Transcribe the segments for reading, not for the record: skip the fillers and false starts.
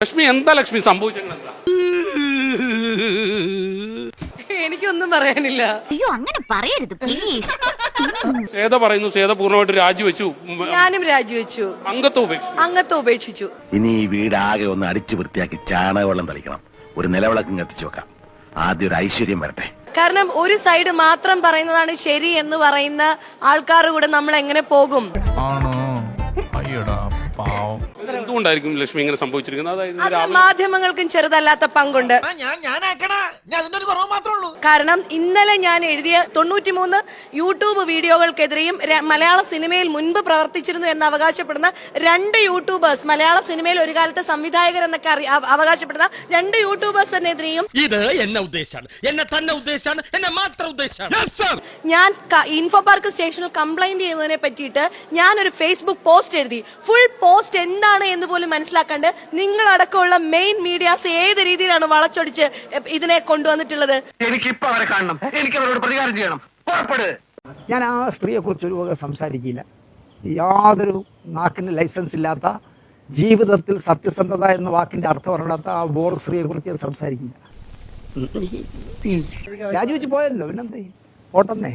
ലക്ഷ്മി എന്താ ലക്ഷ്മി സംഭവിച്ചത്? എനിക്കൊന്നും പറയാനില്ല. അയ്യോ അങ്ങനെ പറയരുത് പ്ലീസ്. സേത പറയുന്നു സേത പൂർണ്ണമായിട്ട് രാജിവെച്ചു. ഞാനും രാജിവെച്ചു. അംഗത്വം ഉപേക്ഷിച്ചു. ഇനി ഈ വീടാകെ ഒന്ന് അടിച്ചു വൃത്തിയാക്കി ചാണകവെള്ളം തളിക്കണം. ഒരു നിലവിളക്കും കത്തിച്ചു വെക്കാം. ആദ്യം ഒരു ഐശ്വര്യം വരട്ടെ. കാരണം ഒരു സൈഡ് മാത്രം പറയുന്നതാണ് ശരി എന്ന് പറയുന്ന ആൾക്കാർ കൂടെ നമ്മൾ എങ്ങനെ പോകും? എന്തുകൊണ്ടായിരിക്കും ലക്ഷ്മി ഇങ്ങനെ സംഭവിച്ചിരിക്കുന്നത്? അതായത് മാധ്യമങ്ങൾക്കും ചെറുതല്ലാത്ത പങ്കുണ്ട്. കാരണം ഇന്നലെ ഞാൻ എഴുതിയ 93 യൂട്യൂബ് വീഡിയോകൾക്കെതിരെയും മലയാള സിനിമയിൽ മുൻപ് പ്രവർത്തിച്ചിരുന്നു എന്ന് അവകാശപ്പെടുന്ന 2 യൂട്യൂബേഴ്സ്, മലയാള സിനിമയിൽ ഒരു കാലത്ത് സംവിധായകർ എന്നൊക്കെ അവകാശപ്പെടുന്ന 2 യൂട്യൂബേഴ്സിനെതിരെയും ഞാൻ ഇൻഫോ പാർക്ക് സ്റ്റേഷനിൽ കംപ്ലൈന്റ് ചെയ്യുന്നതിനെ പറ്റിയിട്ട് ഞാനൊരു ഫേസ്ബുക്ക് പോസ്റ്റ് എഴുതി. ഫുൾ പോസ്റ്റ് എന്താണ് എന്ന് പോലും മനസ്സിലാക്കാണ്ട് നിങ്ങളടക്കമുള്ള മെയിൻ മീഡിയാസ് ഏത് രീതിയിലാണ് വളച്ചൊടിച്ച് ഇതിനെ കൊണ്ടുവന്നിട്ടുള്ളത്? എനിക്കിപ്പോ അവരെ കാണണം, എനിക്ക് അവരോട് പ്രതികാരം ചെയ്യണം. ഞാൻ ആ സ്ത്രീയെ കുറിച്ച് ഒരു വക സംസാരിക്കില്ല. യാതൊരു നാക്കിന് ലൈസൻസ് ഇല്ലാത്ത, ജീവിതത്തിൽ സത്യസന്ധത എന്ന വാക്കിന്റെ അർത്ഥം അറിയാത്ത ആ ബോർ സ്ത്രീയെ കുറിച്ച് സംസാരിക്കില്ല. രാജിവെച്ച് പോയല്ലോ, പിന്നെന്തേ ഓട്ടന്നേ.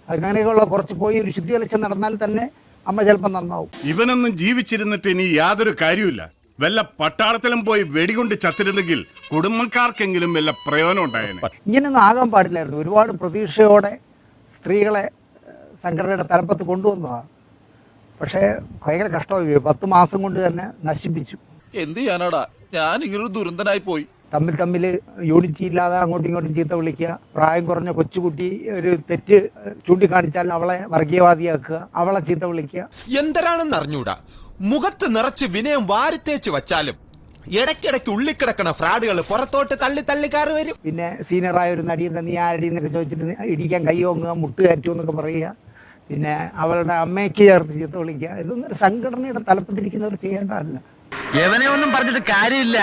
അങ്ങനെയൊക്കെയുള്ള കുറച്ച് പോയി ഒരു ശുദ്ധികലശം നടന്നാൽ തന്നെ അമ്മ ചിലപ്പോൾ നന്നാവും. ഇവനൊന്നും ജീവിച്ചിരുന്നിട്ട് ഇനി യാതൊരു കാര്യമില്ല. വല്ല പട്ടാളത്തിലും പോയി വെടികൊണ്ട് ചത്തിരുന്നെങ്കിൽ കുടുംബക്കാർക്കെങ്കിലും വല്ല പ്രയോജനം ഉണ്ടായേനെ. ഇങ്ങനെയൊന്നും ആകാൻ പാടില്ലായിരുന്നു. ഒരുപാട് പ്രതീക്ഷയോടെ സ്ത്രീകളെ സംഘടനയുടെ തലപ്പത്ത് കൊണ്ടുവന്നതാണ്. പക്ഷേ ഭയങ്കര കഷ്ടമായി. 10 മാസം കൊണ്ട് തന്നെ നശിപ്പിച്ചു. എന്ത് ചെയ്യാനാടാ, ഞാൻ ഇങ്ങനൊരു ദുരന്തനായി പോയി. തമ്മിൽ യൂണിറ്റി ഇല്ലാതെ അങ്ങോട്ടും ഇങ്ങോട്ടും ചീത്ത വിളിക്കുക. പ്രായം കുറഞ്ഞ കൊച്ചുകുട്ടി ഒരു തെറ്റ് ചൂണ്ടിക്കാണിച്ചാൽ അവളെ വർഗീയവാദിയാക്കുക, അവളെ ചീത്ത വിളിക്കുക. എന്തരാണെന്ന് അറിഞ്ഞൂടാ. മുഖത്ത് നിറച്ച് വിനയം വാരിത്തേച്ച് വച്ചാലും ഇടയ്ക്കിടയ്ക്ക് ഉള്ളിക്കിടക്കണ ഫ്രാഡുകൾ പുറത്തോട്ട് തള്ളിക്കാറ് വരും. പിന്നെ സീനിയറായ ഒരു നടിയുണ്ട്, നീ ആരടി എന്നൊക്കെ ചോദിച്ചിട്ട് ഇടിക്കാൻ കയ്യോങ്ങുക, മുട്ട് കയറ്റുക എന്നൊക്കെ പറയുക. പിന്നെ അവളുടെ അമ്മയ്ക്ക് ചേർത്ത് ചീത്ത വിളിക്കുക. ഇതൊന്നും ഒരു സംഘടനയുടെ തലപ്പത്തിരിക്കുന്നവർ ചെയ്യേണ്ടതല്ല. എവനെ ഒന്നും പറഞ്ഞിട്ട് കാര്യമില്ല.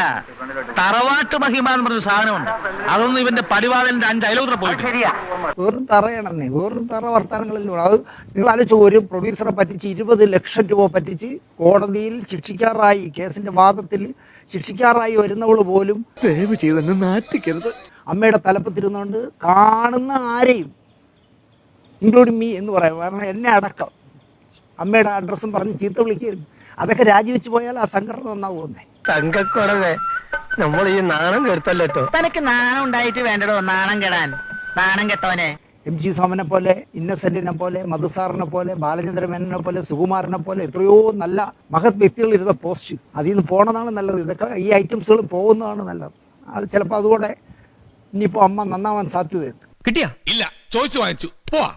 തറവാട്ട് മഹിമ എന്ന് പറഞ്ഞ സാധനമുണ്ട്. അതൊന്നും ഇവന്റെ പടിവാളന്റെ 5 അയലോത്ര പോയിട്ട് വെറും തറയണമെന്നേ, വെറും തറ വർത്താനങ്ങളിലും. അത് നിങ്ങൾ ആലോചിച്ചു, ഒരു പ്രൊഡ്യൂസറെ പറ്റിച്ച് 20 ലക്ഷം രൂപ പറ്റിച്ച് കോടതിയിൽ ശിക്ഷിക്കാറായി, കേസിന്റെ വാദത്തിൽ ശിക്ഷിക്കാറായി വരുന്നവള് പോലും ദയവ് ചെയ്തെന്നെ നാറ്റിക്കരുത് അമ്മയുടെ തലപ്പത്തിരുന്നുകൊണ്ട് കാണുന്ന ആരെയും ഇൻക്ലൂഡിങ് മീ എന്ന് പറയാം, കാരണം എന്നെ അടക്കം അമ്മയുടെ അഡ്രസ്സും പറഞ്ഞ് ചീത്ത വിളിക്കുകയും. അതൊക്കെ രാജിവെച്ച് പോയാൽ ആ സംഘടന നന്നാവുന്നേ. തങ്കക്കുറവേ, നമ്മൾ ഈ നാണം കെടുത്തല്ലോ. തനക്ക് നാണം ഉണ്ടായിട്ട് വേണ്ടടോ നാണം കെടാൻ. നാണം കെട്ടവനെ MG സോമനെ പോലെ, ഇന്നസെന്റിനെ പോലെ, മധുസാറിനെ പോലെ, ബാലചന്ദ്രമേനനെ പോലെ, സുകുമാരനെ പോലെ എത്രയോ നല്ല മഹത് വ്യക്തികൾ ഇരുന്ന പോസ്റ്റ്, അതിൽ നിന്ന് പോണതാണ് നല്ലത്. ഇതൊക്കെ ഈ ഐറ്റംസുകൾ പോകുന്നതാണ് നല്ലത്. അത് ചിലപ്പോൾ അതുകൂടെ ഇനിയിപ്പോൾ അമ്മ നന്നാവാൻ സാധ്യതയുണ്ട്. കിട്ടിയാ? ഇല്ല, ചോദിച്ചു വാങ്ങിച്ചു. പോവാ.